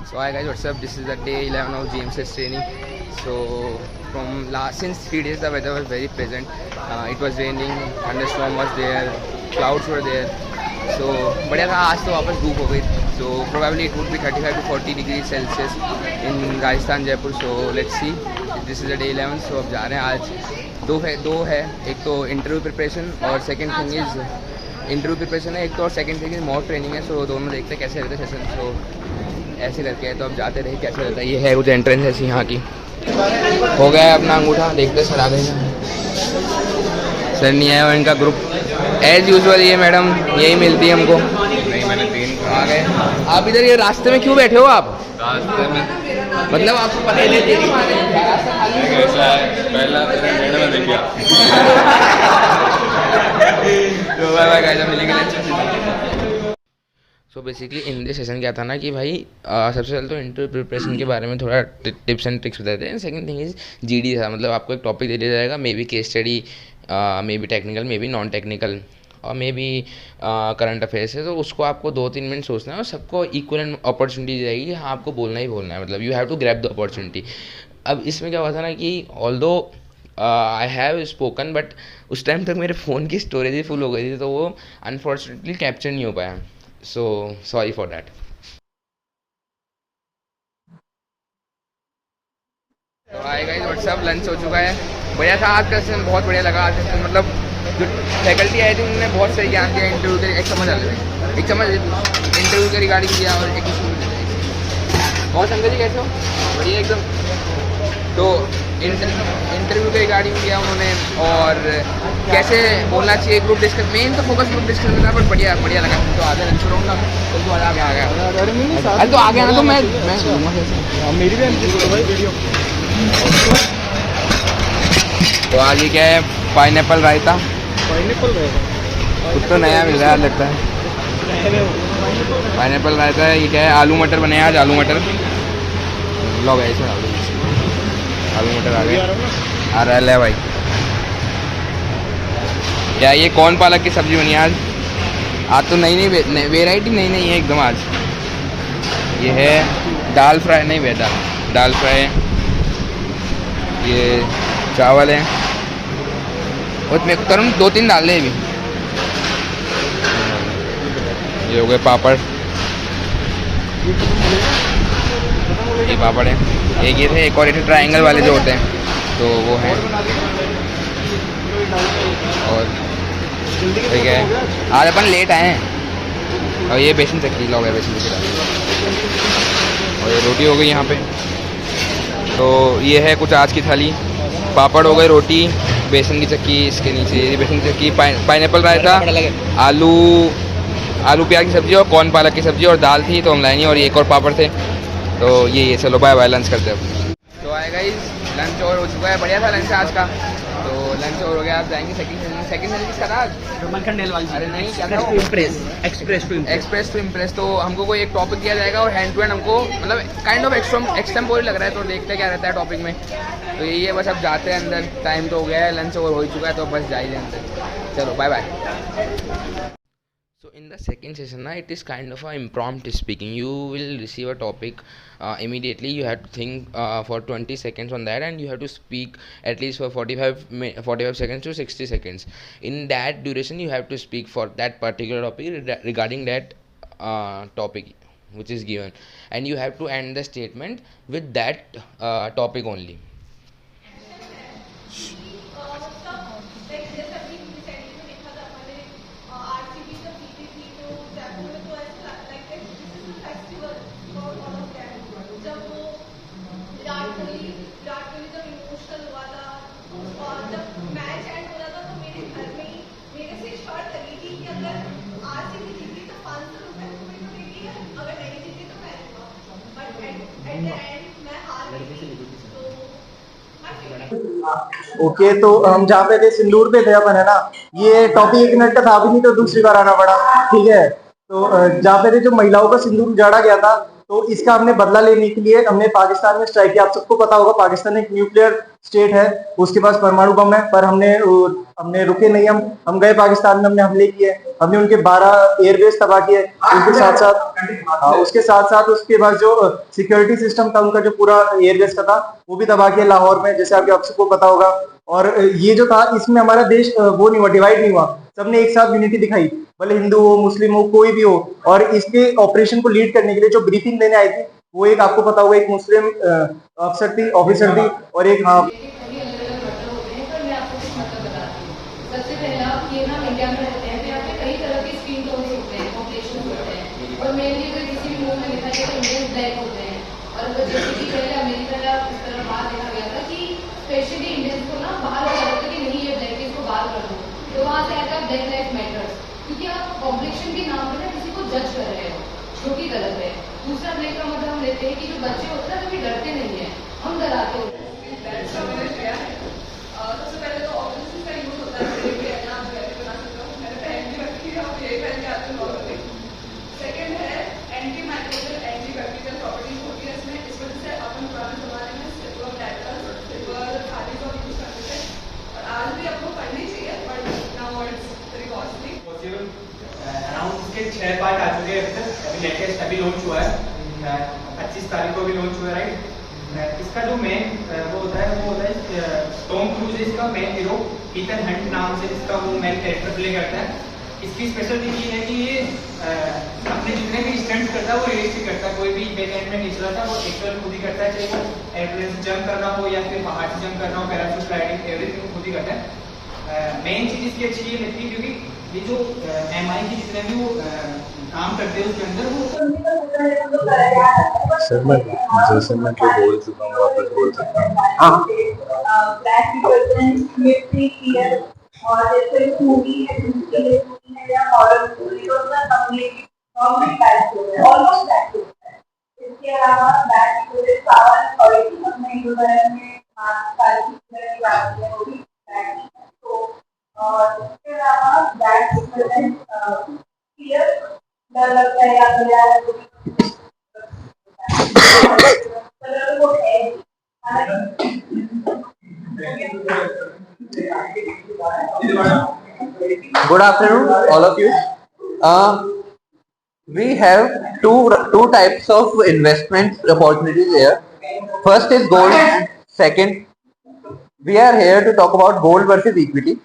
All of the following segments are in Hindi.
So hi guys, what's up? This is the day 11 of GMCS training. So from since 3 days the weather was very pleasant. It was raining, thunderstorm was there, clouds were there. So बढ़िया था. आज तो वापस धूप हो गई. So probably it would be 35 to 40 degrees Celsius in Rajasthan, Jaipur. So let's see. This is the day 11. So अब जा रहे हैं. आज दो है. एक तो इंटरव्यू प्रिपरेशन और second thing is interview preparation है एक तो, और second thing is mock training है. सो दोनों देखते हैं कैसे रहते हैं सेशन. सो ऐसे करके है तो अब जाते रहे कैसे रहता है. ये है कुछ एंट्रेंस है यहाँ की. हो गया है अपना अंगूठा. देखते सर आ गए. सर नहीं आया और इनका ग्रुप एज यूजुअल. ये मैडम यही मिलती है हमको. नहीं, मैंने 3 आ गए. आप इधर ये रास्ते में क्यों बैठे हो आप? रास्ते में मतलब आपको पता ही नहीं ऐसा है, पहला मैंने में देखा. तो बाय गाइस, हम मिलेंगे next. So basically in this session क्या था ना कि भाई सबसे पहले तो इंटरव्यू प्रिपरेशन के बारे में थोड़ा टिप्स एंड ट्रिक्स बताते हैं. सेकंड थिंग इज जीडी था. मतलब आपको एक टॉपिक दे दिया जाएगा, may be case study, may be technical, may be non technical, और मे बी करंट अफेयर्स है. तो उसको आपको 2-3 मिनट सोचना है और सबको इक्वल अपॉर्चुनिटी दी जाएगी. हाँ, आपको बोलना ही बोलना है. मतलब you have to grab the opportunity. अब इसमें क्या हुआ था ना कि although I have spoken, but उस टाइम तक मेरे फ़ोन की स्टोरेज ही फुल हो गई थी, तो वो अनफॉर्चुनेटली कैप्चर नहीं हो पाया. So sorry for that. तो हाय गाइस, व्हाट्सअप. लंच हो चुका है. बढ़िया था आज का सेशन. बहुत बढ़िया लगा आज का सेशन. मतलब जो फैकल्टी आई थी उन्होंने बहुत सही ज्ञान दिया. इंटरव्यू के एक समझ इंटरव्यू के रिगार्डिंग दिया और एक और शंकर जी कैसे हो? बढ़िया एकदम. तो इंटरव्यू के रिगार्डिंग दिया उन्होंने और कैसे बोलना चाहिए, ग्रुप डिस्कस. मेन तो फोकस ग्रुप डिस्कस था, बट बढ़िया लगा. तो आधे लंच करूँगा तो तू आ गया. अरे तो आ गया ना, तो मैं मेरी भी. तो आज ये क्या है? पाइनएप्पल रायता. कुछ तो नया मिल रहा है लगता है. पाइनएप्पल रायता है. ये क्या है? आलू मटर बने आज. आलू मटर लो गए. आलू मटर आ गए. आ रहा है भाई. क्या ये कौन पालक की सब्जी बनी आज? आज तो नई वेराइटी नई है एकदम आज. ये है दाल फ्राई. नहीं बेटा, दाल फ्राई. ये चावल है. उसमें तरुण 2-3 डाल दे अभी. ये हो गए पापड़. ये पापड़ है. एक ये थे, एक और ये ट्रायंगल वाले जो होते हैं, तो वो हैं. और ठीक है, आज अपन लेट आए हैं. और ये बेसन चक्की लोग है. बेसन चक्की डाल. और ये रोटी हो गई यहाँ पे. तो ये है कुछ आज की थाली. पापड़ हो गए, रोटी, बेसन की चक्की इसके नीचे. ये बेसन की चक्की, पाइनएप्पल रायता, आलू प्याज की सब्ज़ी और कॉर्न पालक की सब्ज़ी, और दाल थी तो हम लाए नहीं, और एक और पापड़ थे. तो ये चलो बाय लंच करते हैं. तो आएगा ही लंच और हो चुका है. बढ़िया था लंच आज का. तो लंच और हो गया. आप जाएंगे सेकंड किसका था? अरे नहीं, क्या था? Express to impress. तो हमको कोई एक टॉपिक दिया जाएगा और हैंड टू हैंड हमको मतलब काइंड ऑफ एक्सटेम्पोरी लग रहा है. तो देखते हैं क्या रहता है टॉपिक में. तो यही है बस. अब जाते हैं अंदर. टाइम तो हो गया है, लंच और हो ही चुका है, तो बस जाइए अंदर. चलो bye. So in the second session na, it is kind of a impromptu speaking. You will receive a topic immediately. You have to think for 20 seconds on that, and you have to speak at least for 45 seconds to 60 seconds. In that duration you have to speak for that particular topic regarding that topic which is given, and you have to end the statement with that topic only. Okay तो हम जहाँ पे थे सिंदूर पे थे अपन, है ना. ये टॉपिक 1 मिनट का था भी नहीं, तो दूसरी बार आना पड़ा. ठीक है. तो जहाँ पे थे, जो महिलाओं का सिंदूर उजाड़ा गया था, तो इसका हमने बदला लेने के लिए हमने पाकिस्तान में स्ट्राइक किया। आप सबको पता होगा पाकिस्तान एक न्यूक्लियर स्टेट है, उसके पास परमाणु बम है, पर हमने रुके नहीं। हम गए पाकिस्तान में, हमने हमले किए, हमने उनके 12 एयरबेस तबाह किए। उसके साथ साथ उसके बाद जो सिक्योरिटी सिस्टम था उनका, जो पूरा एयरबेस का था, वो भी तबाह किया लाहौर में, जैसे आप सबको पता होगा। और ये जो था, इसमें हमारा देश वो नहीं हुआ, डिवाइड नहीं हुआ, सबने एक साथ यूनिटी दिखाई, भले हिंदू हो, मुस्लिम हो, कोई भी हो। और इसके ऑपरेशन को लीड करने के लिए जो ब्रीफिंग देने आई थी, वो एक आपको पता होगा एक मुस्लिम ऑफिसर थी और एक सबसे पहला ये ना इंडिया में रहते हैं तो यहाँ पे कई तरह के स्किन टोन्स होते हैं, कॉम्प्लेक्शन होते हैं, और मेनली अगर किसी भी मूव में देखा जाए तो इंडियन ब्लैक होते हैं। और अगर जैसे कि पहले अमेरिका या इस तरह बाहर देखा गया था कि स्पेशली इंडियंस को ना बाहर किया जाता था कि नहीं ये ब्लैक है, इसको बाहर कर दो, तो वहाँ से आया था ब्लैक लाइफ मैटर्स, क्योंकि आप कॉम्प्लेक्शन के नाम पर ना किसी को जज कर रहे हो, जो कि गलत है। दूसरा ब्लैक का मतलब हम लेते हैं कि जो बच्चे होते हैं कभी डरते नहीं है, हम डराते होते हैं। सबसे पहले तो ऑब्वियसली का यूज होता है, सेकेंड है anti microbial anti bacterial properties होती है इसमें, इस वजह से अपन पुराने जमाने में सिल्वर खाली को यूज करते थे, और आज भी आपको पढ़नी चाहिए, but now it's very costly. Around इसके 6 पार्ट आ चुके हैं अभी तक, अभी लेटेस्ट अभी लॉन्च हुआ है 25 तारीख को भी लॉन्च हुआ है, राइट। इसका जो मेन वो होता है टॉम क्रूज है इसका मेन हीरो, ईथन हंट नाम से इसका वो मेन कैरेक्टर प्ले करता है। इसकी स्पेशल थिंग ये है कि ये अपने जितने भी स्टंट्स करता है वो रियलिस्टिक करता है, कोई भी बैक एंड में नहीं चलाता, वो एक्चुअल खुद ही करता है, चाहे वो एयरप्लेन से जंप करना हो या फिर पहाड़ से जंप करना हो, पैराशूट राइडिंग, एवरीथिंग खुद ही करता है। मेन चीज़ इसकी अच्छी ये लगती है क्योंकि ये जो MI की जितने भी वो काम करते हैं उसके अंदर वो सर मैं जैसे मैं तो बोल चुका हूँ, वापस बोल सकता हूँ। हाँ और जैसे मूवी है या हॉरर मूवी, तो उसमें हमने ऑलमोस्ट बैक होता है। इसके अलावा बैक पूरे सावन और अपने गुजरात में सारी की बात है वो भी बैक। तो और इसके अलावा बैक क्लियर डर लगता है या फिर यार कलर वो है। Good afternoon, all of you. We have two types of investment opportunities here. First is gold. Second, we are here to talk about gold versus equity.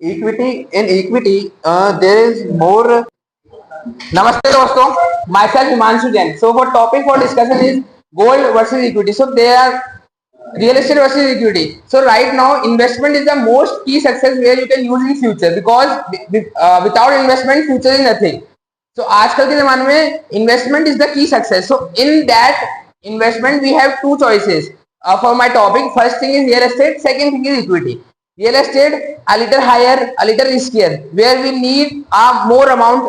In equity, there is more. Namaste, दोस्तों. Myself Himanshu Jain. So, for topic for discussion is gold versus equity. So, they are real estate versus equity. So right now investment is the most key success where you can use in future, because without investment future is nothing. So आजकल के ज़माने में investment is the key success. So in that investment we have two choices for my topic. First thing is real estate, second thing is equity. Real estate a little higher, a little riskier, where we need a more amount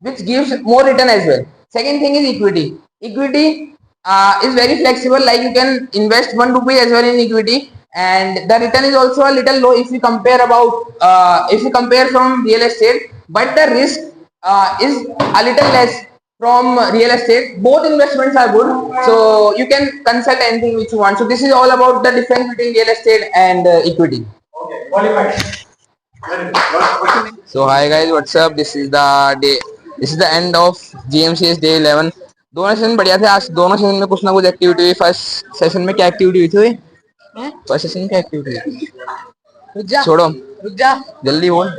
which gives more return as well. Second thing is equity. Equity is very flexible, like you can invest 1 rupee as well in equity, and the return is also a little low if you compare from real estate, but the risk is a little less from real estate. Both investments are good, so you can consult anything which you want. So this is all about the difference between real estate and equity. Okay, qualified. So hi guys, what's up? This is the end of GMCS day 11. दोनों सेशन बढ़िया थे। आज दोनों सेशन में कुछ ना कुछ एक्टिविटी हुई। फर्स्ट सेशन में क्या एक्टिविटी हुई थी? फर्स्ट सेशन में क्या एक्टिविटी हुई? छोड़ो, रुक जा, जल्दी बोल।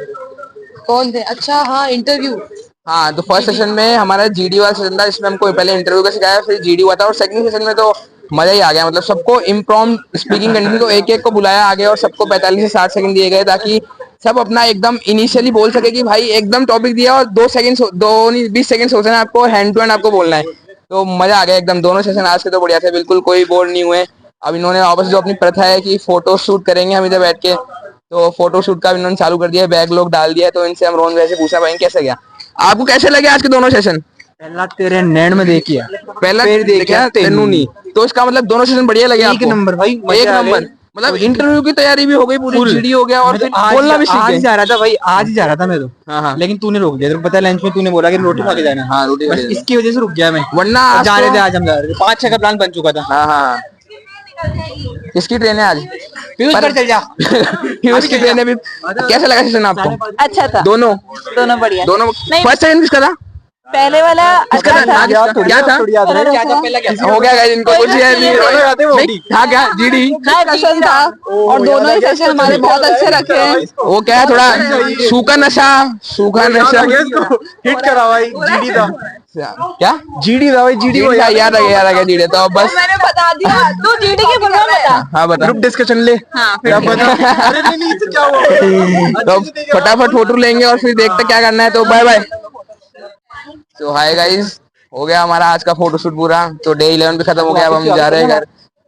कौन थे? अच्छा हाँ, इंटरव्यू। हाँ, तो फर्स्ट सेशन में हमारा GD वाला सेशन था, जिसमें हमको पहले इंटरव्यू का सिखाया, फिर GD हुआ था, और सेकंड सेशन में तो मजा ही आ गया। मतलब सबको इम्प्रॉम्प्ट स्पीकिंग करनी थी, तो एक को बुलाया आगे और सबको 45 से 60 सेकंड दिए गए, ताकि सब अपना एकदम इनिशियली बोल सके कि भाई एकदम टॉपिक दिया और 20 सेकंड सोचना है आपको, हैंड टू हैंड आपको बोलना है। तो मजा आ गया एकदम। दोनों सेशन आज के तो बढ़िया थे, बिल्कुल कोई बोर नहीं हुए। अब इन्होंने वापस जो अपनी प्रथा है कि फोटो शूट करेंगे हम इधर बैठ के, तो फोटो शूट का इन्होंने चालू कर दिया है, बैग लोग डाल दिया है। तो इनसे हम रोहन भाई से पूछा, भाई कैसे गया, आपको कैसे लगे आज के दोनों सेशन? पहला तेरे नैन में देखिया, पहला देखा तेनू नहीं, तो इसका मतलब दोनों सेशन बढ़िया लगे आपको? एक नंबर भाई, एक नंबर। मतलब इंटरव्यू की तैयारी भी हो गई पूरी, जीडी हो गया और फिर बोलना भी सीख आज गए। ही जा रहा था भाई, आज ही जा रहा था मैं तो। हाँ हाँ लेकिन तूने रोक दिया, तेरे को पता है लंच में तूने बोला कि रोटी खा के जाना। हाँ, रोटी खा बस के जाना। इसकी वजह से रुक गया मैं, वरना आज जा रहे तो- थे, आज हम जा रहे थे, 5-6 का प्लान बन चुका था। हाँ हाँ किसकी ट्रेन है आज? पीयूष पर चल जा। पीयूष की ट्रेन है भी। कैसा लगा सेशन आपको? अच्छा था, दोनों दोनों बढ़िया। दोनों नहीं, फर्स्ट सेकंड किसका था? पहले वाला किसका अच्छा था? था। क्या था? थोड़ी याद रहे। क्या था? हो गया गाइस, इनको कुछ याद नहीं याद है वो? नहीं, था क्या जीडी? सेशन था और दोनों ही सेशन हमारे बहुत अच्छे रखे हैं। वो क्या है, थोड़ा सूखा नशा हिट करा भाई, जीडी था, क्या जीडी था भाई, जीडी को याद आ गया जीडी। तो अब बस मैंने बता दिया, तू जीडी की बोल बता। हाँ बता। ग्रुप डिस्कशन ले। हाँ, क्या पता। अरे नहीं नहीं, इससे क्या हुआ? तो फटाफट फोटो लेंगे और फिर देखते क्या करना है। तो बाय बाय। तो हाय गाइस, हो गया हमारा आज का फोटोशूट पूरा। तो डे 11 भी खत्म हो गया, अब हम जा रहे हैं घर।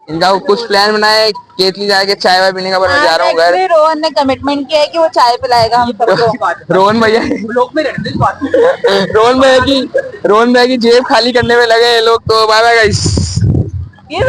इनका कुछ प्लान बनाया है, केतली जाके चाय वाय पीने का, पर मैं जा रहा हूँ घर। Actually, रोहन ने कमिटमेंट किया है कि वो चाय पिलाएगा हम सबको। रोहन भैया रोहन भैया की जेब खाली करने में लगे ये लोग। तो बाय बाय गाइस। ये